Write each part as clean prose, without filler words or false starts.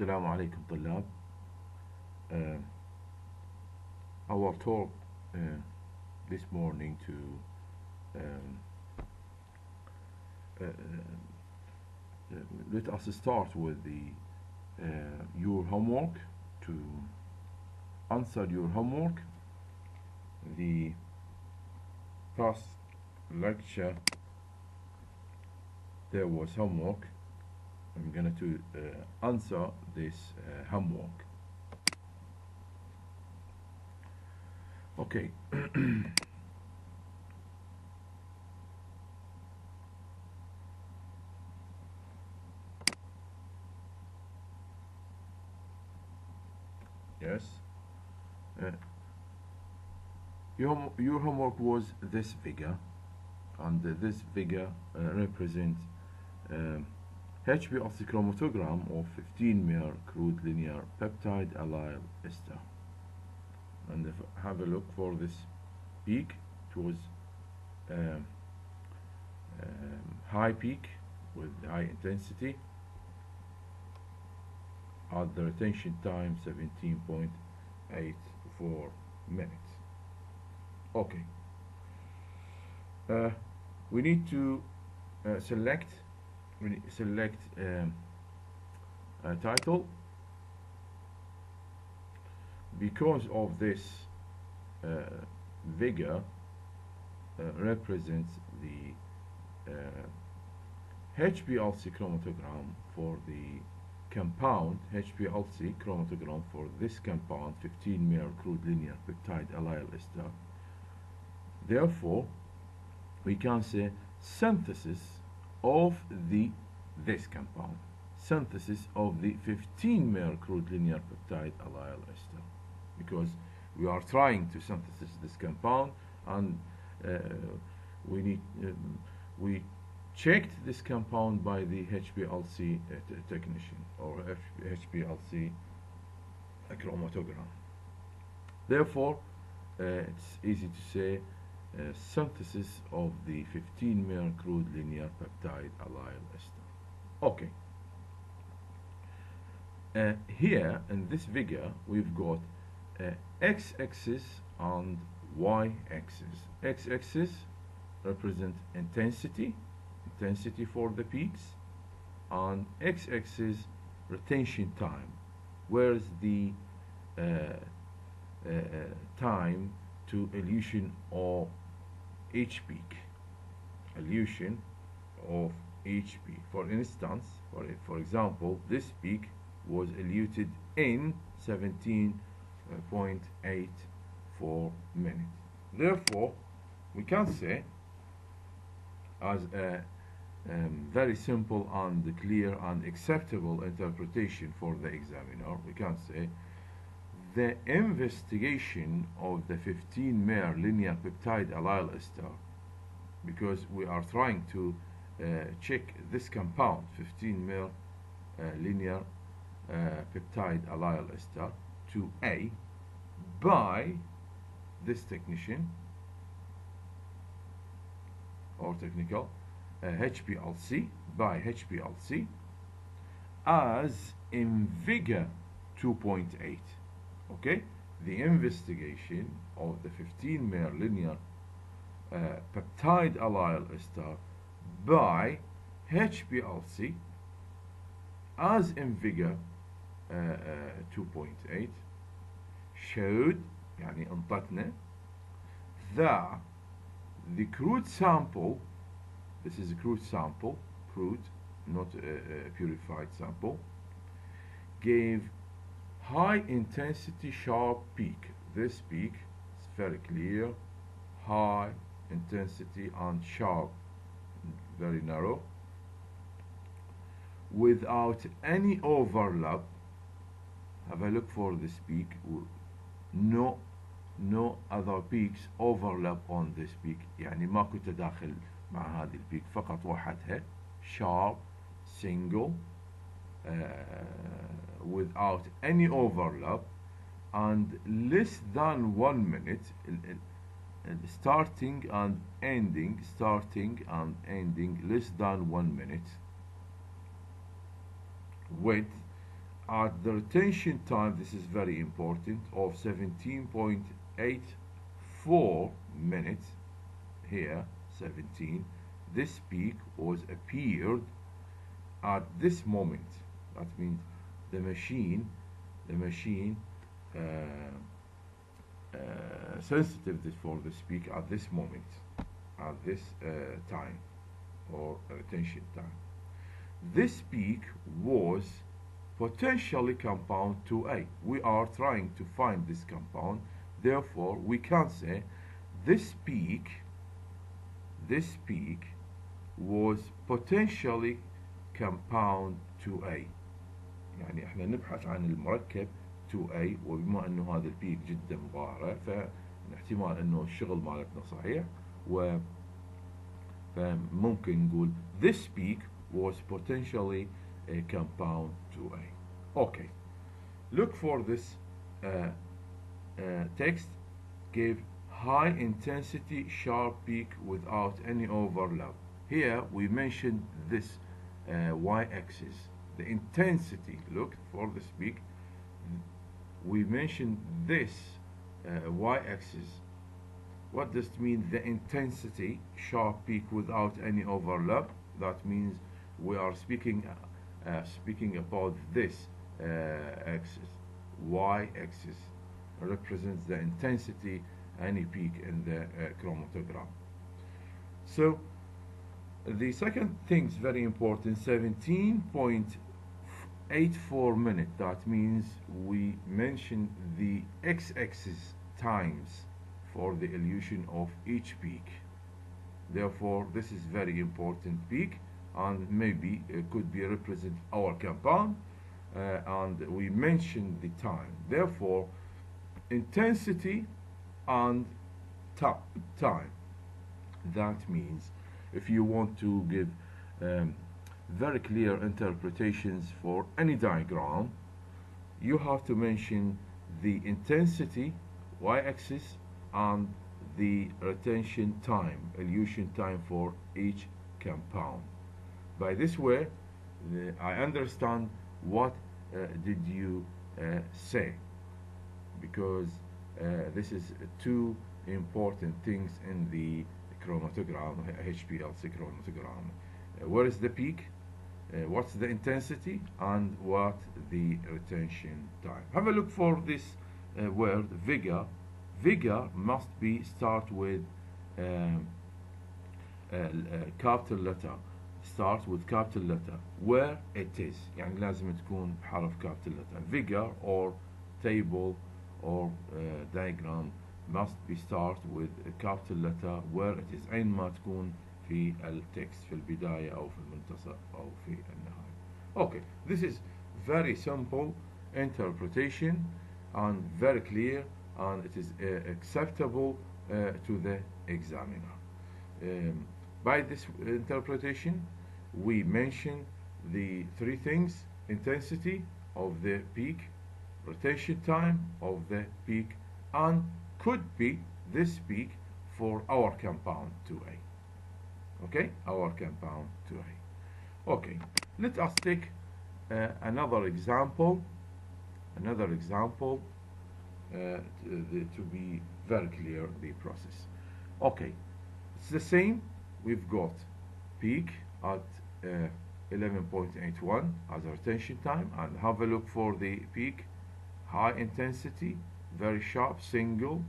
السلام عليكم طلاب. uh, our talk uh, this morning to um, uh, let us start with your homework. To answer your homework, the past lecture there was homework. I'm going to answer this homework. Okay. Yes. Uh, your homework was this figure, and this figure represents HPLC chromatogram of 15-mer crude linear peptide allyl ester. And if have a look for this peak. It was um, high peak with high intensity at the retention time 17.84 minutes. Okay. We need to select a title. Because of this figure represents the HPLC chromatogram for the compound. HPLC chromatogram for this compound 15-mer crude linear peptide allyl ester. Therefore we can say synthesis of this compound, synthesis of the 15-mer crude linear peptide allyl ester, because we are trying to synthesize this compound, and we checked this compound by the HPLC technician, or HPLC chromatogram. Therefore it's easy to say synthesis of the 15-mer crude linear peptide allyl ester. Okay. Here in this figure we've got x-axis and y-axis. X-axis represent intensity for the peaks, and x-axis retention time, where's the time to elution of each peak, elution of each peak. For instance, for example, this peak was eluted in 17.84 minutes. Therefore we can say, as a very simple and clear and acceptable interpretation for the examiner, we can say the investigation of the 15-mer linear peptide allyl ester, because we are trying to check this compound 15-mer linear peptide allyl ester to A by this technician or technical HPLC, by HPLC as in figure 2.8. Okay, the investigation of the 15-mer linear peptide allyl ester by HPLC as in figure 2.8 showed, يعني انطتنا, that the crude sample, this is a crude sample, crude, not a purified sample, gave high intensity sharp peak. This peak is very clear, high intensity and sharp, very narrow, without any overlap. Have a look for this peak. No other peaks overlap on this peak, يعني ماكو تداخل مع هذه البيك، فقط وحدها sharp single without any overlap, and less than 1 minute, starting and ending less than 1 minute, width at the retention time, this is very important, of 17.84 minutes, here 17, this peak was appeared at this moment. That means the machine uh, sensitive for this peak at this moment, at this time, or retention time. This peak was potentially compound 2A. We are trying to find this compound, therefore we can say this peak was potentially compound 2A. يعني احنا نبحث عن المركب 2A، وبما انه هذا البيك جدا ظاهرة فاحتمال انه الشغل مالتنا صحيح، فممكن نقول this peak was potentially a compound 2A. Okay, look for this text. Give high intensity sharp peak without any overlap. Here we mentioned this y-axis, the intensity. Look for this peak. We mentioned this y-axis. What does it mean, the intensity sharp peak without any overlap? That means we are speaking about this axis. Y-axis represents the intensity, any peak in the chromatogram. So the second thing is very important, 17.84 minutes. That means we mention the x-axis times for the illusion of each peak. Therefore this is very important peak, and maybe it could be represent our compound, and we mention the time. Therefore intensity and time. That means if you want to give very clear interpretations for any diagram, you have to mention the intensity, y-axis, and the retention time, elution time for each compound. By this way, I understand what did you say, because this is two important things in the chromatogram, HPLC chromatogram. Where is the peak? What's the intensity? And what the retention time? Have a look for this word vigor. Vigor must be start with capital letter. Start with capital letter where it is. يعني لازم تكون بحرف capital letter. Vigor or table or diagram must be start with a capital letter where it is. أين ما تكون في التكست، في البداية أو في المنتصف أو في النهاية. Okay, this is very simple interpretation and very clear, and it is acceptable to the examiner. By this interpretation, we mention the three things: intensity of the peak, rotation time of the peak, and could be this peak for our compound 2A. Okay, our compound 2A. Okay, let us take another example. To be very clear the process. Okay, it's the same. We've got peak at 11.81 as our retention time, and have a look for the peak, high intensity, very sharp, single,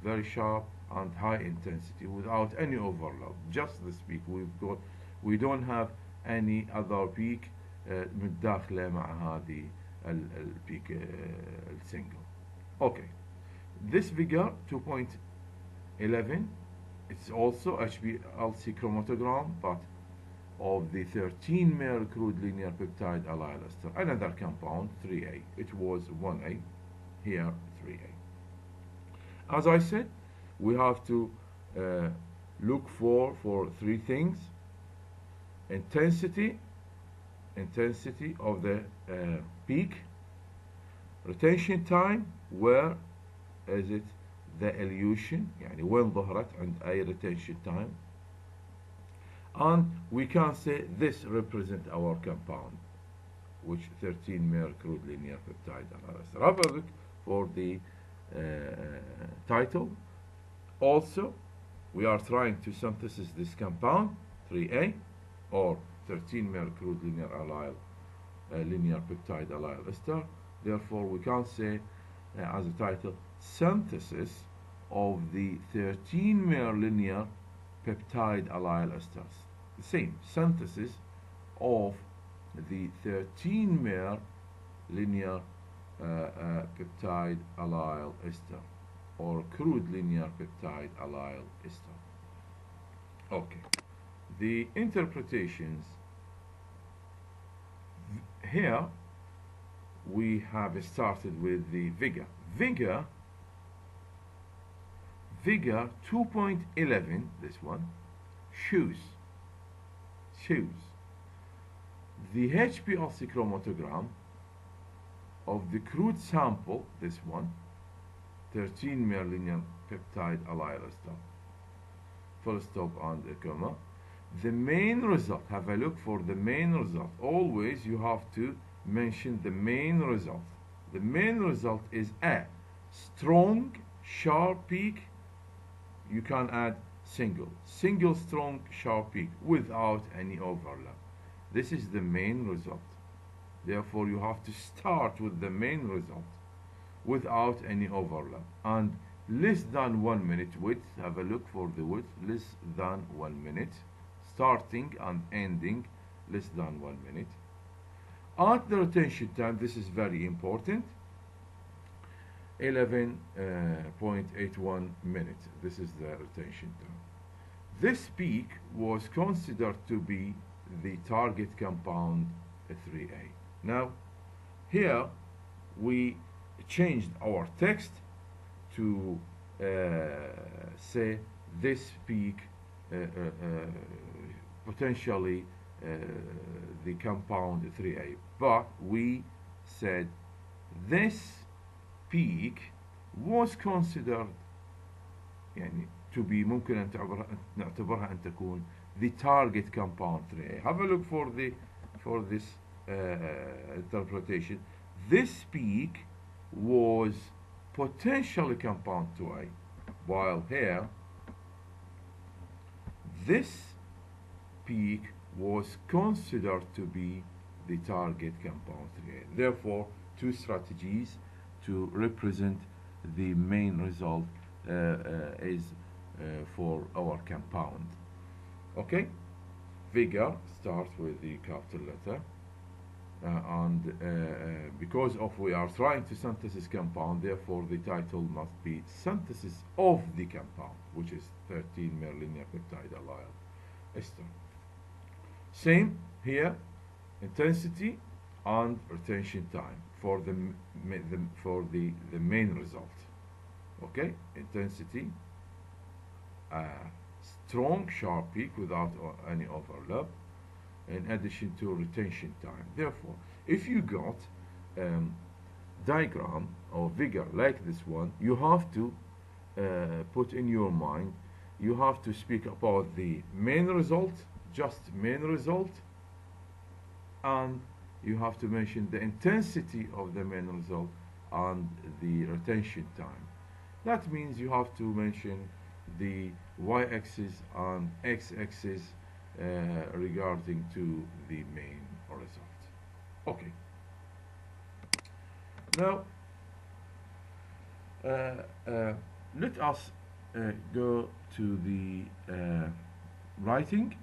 very sharp, and high intensity without any overlap. Just this peak we've got. We don't have any other peak متداخلة مع هذه البيك السنجل. Okay, this figure 2.11, it's also HPLC chromatogram, but of the 13 mer crude linear peptide allyl ester. Another compound 3A. It was 1A, here 3A. As I said, we have to look for three things: intensity of the peak, retention time, where is it the elution, يعني وين ظهرت عند أي retention time, and we can say this represent our compound which 13-mer crude linear peptide allyl ester. Have a look for the title. Also, we are trying to synthesize this compound 3A or 13-mer crude linear allyl linear peptide allyl ester. Therefore, we can't say as a title synthesis of the 13-mer linear peptide allyl esters. The same synthesis of the 13-mer linear peptide allyl ester or crude linear peptide allyl ester. Okay, the interpretations here we have started with the Vega 2.11, this one shows the HPLC chromatogram of the crude sample, this one 13-mer linear peptide allyl ester, full stop and a comma. The main result, have a look for the main result. Always you have to mention the main result. The main result is a strong sharp peak. You can add single strong sharp peak without any overlap. This is the main result. Therefore you have to start with the main result without any overlap, and less than 1 minute width. Have a look for the width, less than 1 minute, starting and ending less than 1 minute. At the retention time, this is very important, 11.81 minutes. This is the retention time. This peak was considered to be the target compound 3A. Now here we changed our text to say this peak potentially the compound 3A, but we said this peak was considered يعني to be ممكن أن نعتبرها أن تكون the target compound 3A. Have a look for this interpretation. This peak was potentially compound 2A, while here this peak was considered to be the target compound 3A. Therefore, two strategies to represent the main result is for our compound. Okay, Vega starts with the capital letter, and because of we are trying to synthesize compound, therefore the title must be synthesis of the compound, which is 13-mer linear peptide allyl ester. Same here, intensity and retention time for the main result. Okay, intensity, strong sharp peak without any overlap, in addition to retention time. Therefore, if you got diagram or figure like this one, you have to put in your mind, you have to speak about the main result, just main result, and you have to mention the intensity of the main result and the retention time. That means you have to mention the y-axis and x-axis regarding to the main result. Okay. Now let us go to the writing,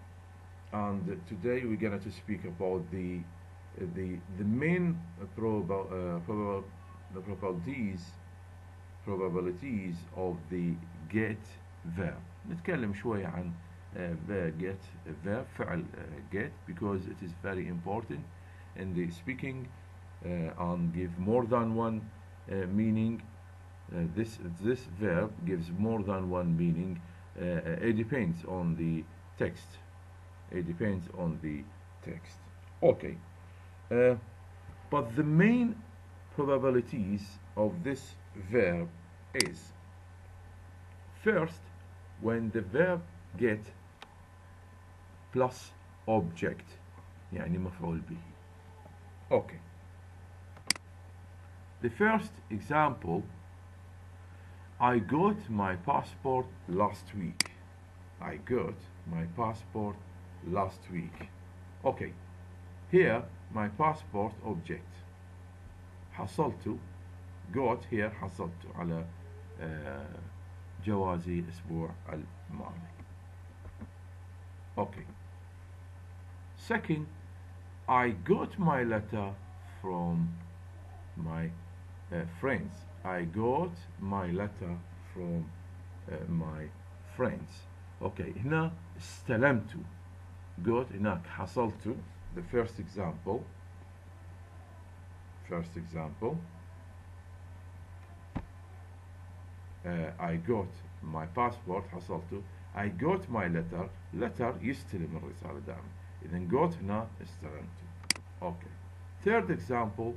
and today we're going to speak about the main probabilities of the get verb. نتكلم شوية عن get verb فعل get, because it is very important in the speaking and give more than one meaning. This verb gives more than one meaning. It depends on the text. It depends on the text. Okay. But the main probabilities of this verb is, first, when the verb get plus object, يعني مفعول به. Okay. The first example, I got my passport last week. I got my passport last week. Okay. Here my passport object. حصلت got here حصلت على جوازي الأسبوع الماضي. Okay. Second, I got my letter from my friends. I got my letter from my friends. Okay, هنا استلمت. got هناك حصلت. The first example. I got my passport حصلته. I got my letter. letter يستلم الرسالة دائما. إذا got هنا استلمته. Okay. Third example,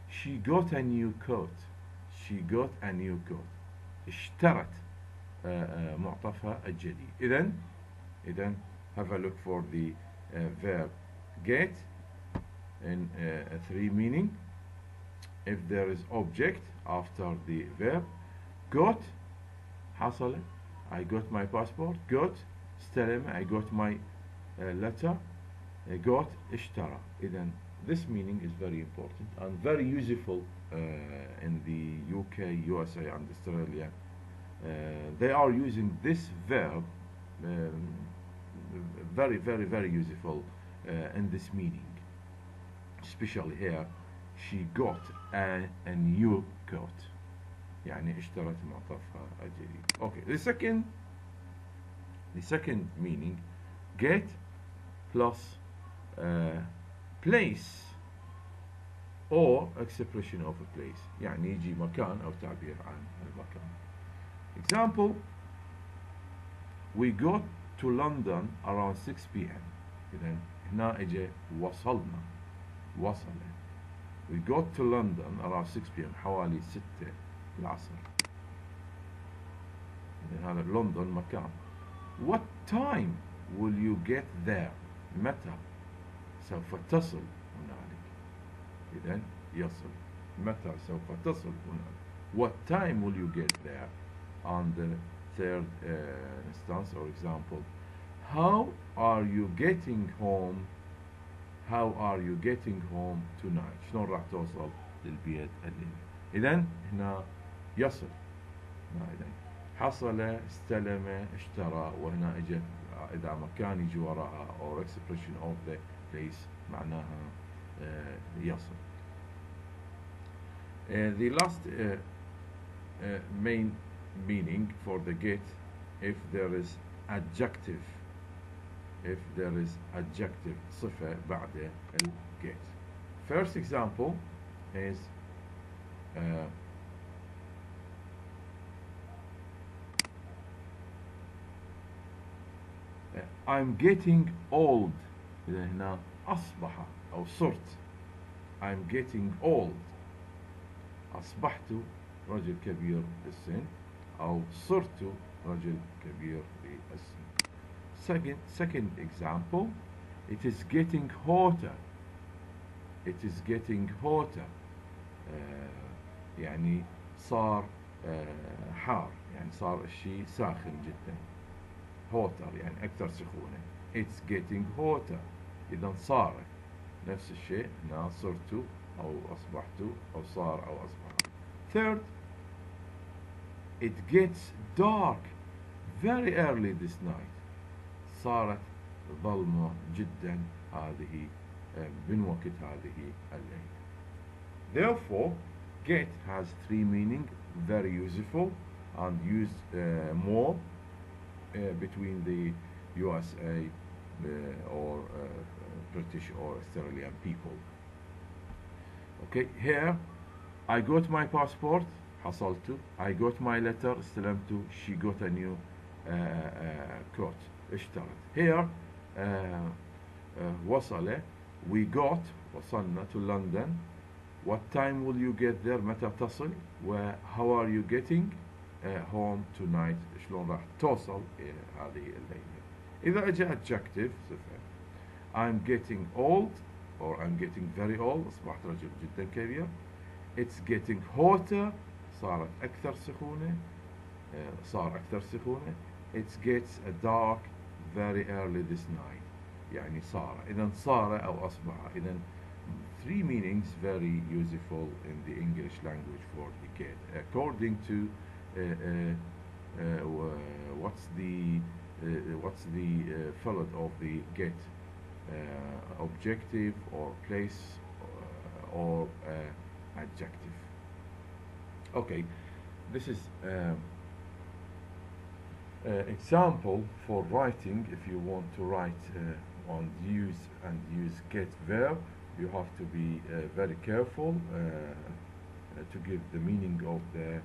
she got a new coat. She got a new coat. اشترت معطفها الجديد. إذا have a look for the verb get in three meaning. If there is object after the verb, got حصل I got my passport. got استلم I got my letter. got اشترى. إذا this meaning is very important and very useful in the UK, USA and Australia. They are using this verb very very useful in this meaning, especially here. She got a new coat. يعني اشترت معطفها الجديد. Okay, the second meaning, get plus place or expression of a place. يعني يجي مكان أو تعبير عن المكان. Example, we got to London around 6 p.m. إذا هنا اجى وصلنا. We got to London around 6 p.m. حوالي 6 العصر. إذا هذا لندن مكان. What time will you get there? متى سوف تصل هنالك؟ إذا يصل. متى سوف تصل هنالك؟ What time will you get there? On the third instance or example, how are you getting home? How are you getting home tonight? شلون راح توصل للبيت الليلة؟ إذا هنا يصل. إذا حصل استلم اشترى وهنا اجى إذا مكان يجي وراها or expression of the place معناها يصل. The last main meaning for the get, if there is adjective صفة بعد ال get. First example is I'm getting old. إذا هنا أصبح أو صرت. I'm getting old. أصبحت رجل كبير بالسن أو صرت رجل كبير بالسن. Second example, it is getting hotter. يعني صار حار، يعني صار الشيء ساخن جدا. hotter يعني أكثر سخونة. It's getting hotter. إذا صارت نفس الشيء هنا صرت أو أصبحت أو صار أو أصبح. Third, it gets dark very early this night. صارت ظلمة جدا هذه من وقت هذه الليلة. Therefore, get has three meaning, very useful and used more between the USA or British or Australian people. Okay, here I got my passport حصلت. I got my letter استلمت. She got a new coat اشترت. Here وصل. We got وصلنا to London. What time will you get there? متى تصل؟ how are you getting home tonight؟ شلون راح توصل هذه الليلة؟ إذا أجى adjective صفة. I'm getting old or I'm getting very old أصبحت رجل جدا كبير. It's getting hotter صارت أكثر سخونة صار أكثر سخونة. It gets dark very early this night يعني صار إذا صار أو أصبح إذا three meanings very useful in the English language for the get according to what's the fillet of the get objective or place or adjective. Okay, this is example for writing. If you want to write on use get verb, you have to be very careful to give the meaning of the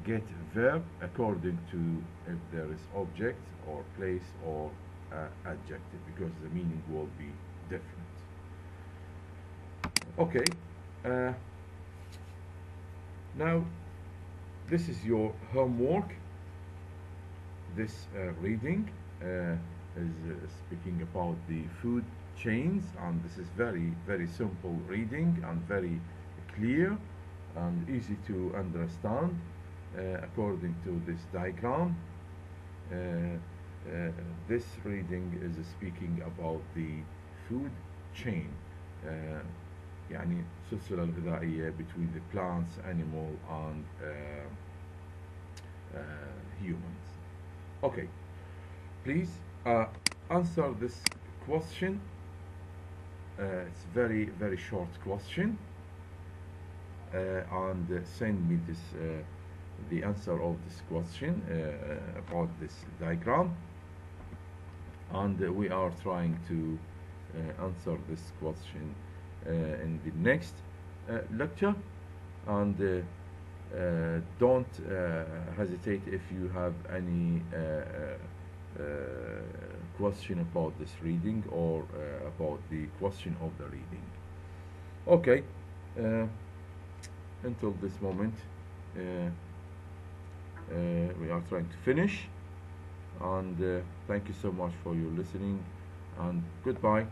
get verb according to if there is object or place or adjective, because the meaning will be different. Okay, now this is your homework. This reading is speaking about the food chains, and this is very simple reading and very clear and easy to understand according to this diagram. This reading is speaking about the food chain يعني السلسلة الغذائية between the plants, animal and humans. Okay, please answer this question. It's very short question and send me this the answer of this question about this diagram, and we are trying to answer this question in the next lecture. And don't hesitate if you have any question about this reading or about the question of the reading. Okay, until this moment we are trying to finish, and thank you so much for your listening, and goodbye.